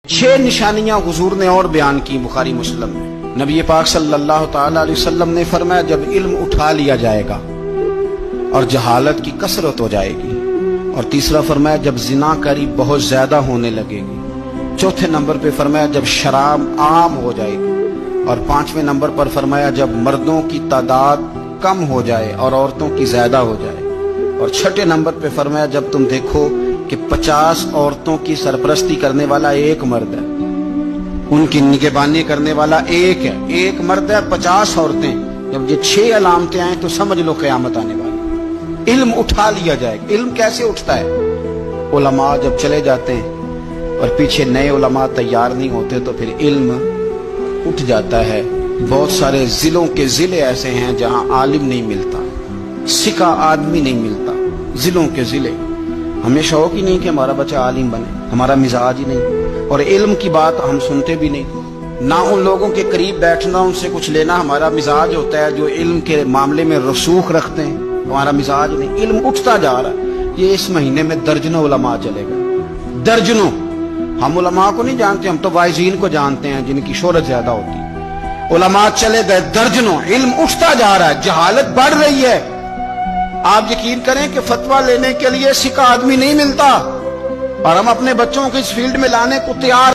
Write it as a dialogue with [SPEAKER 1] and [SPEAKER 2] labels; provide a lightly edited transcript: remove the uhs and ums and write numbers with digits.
[SPEAKER 1] छह निशानियां हुजूर ने और बयान की बुखारी मुस्लिम में। नबी पाक सल्लल्लाहु ताला अलैहि वसल्लम ने फरमाया, जब इल्म उठा लिया जाएगा और जहालत की कसरत हो जाएगी। और तीसरा फरमाया, जब जिनाकारी बहुत ज्यादा होने लगेगी। चौथे नंबर पे फरमाया, जब शराब आम हो जाएगी। और पांचवें नंबर पर फरमाया, जब मर्दों की तादाद कम हो जाए और औरतों की ज्यादा हो जाए। और छठे नंबर पे फरमाया, जब तुम देखो कि 50 औरतों की सरपरस्ती करने वाला एक मर्द है, उनकी निगहबानी करने वाला एक है, एक मर्द है 50 औरतें। जब ये 6 अलामतें आए तो समझ लो क़यामत आने वाली। इल्म उठा लिया जाएगा। इल्म कैसे उठता है? उलमा जब चले जाते हैं और पीछे नए उलमा तैयार नहीं होते तो फिर इल्म उठ जाता है। बहुत सारे जिलों के जिले ऐसे हैं जहां आलिम नहीं मिलता, सिका आदमी नहीं मिलता। जिलों के जिले, हमें शौक ही नहीं कि हमारा बच्चा आलिम बने, हमारा मिजाज ही नहीं। और इल्म की बात हम सुनते भी नहीं, ना उन लोगों के करीब बैठना, उनसे कुछ लेना हमारा मिजाज होता है। जो इल्म के मामले में रसूख रखते हैं, हमारा मिजाज नहीं। इल्म उठता जा रहा है। ये इस महीने में दर्जनों उलमा चले गए, दर्जनों। हम उलमा को नहीं जानते, हम तो वाइजीन को जानते हैं जिनकी शोहरत ज्यादा होती है। उलमा चले गए दर्जनों। इल्म उठता जा रहा है, जहालत बढ़ रही है। आप यकीन करें कि फतवा लेने के लिए सिका आदमी नहीं मिलता, और हम अपने बच्चों को इस फील्ड में लाने को तैयार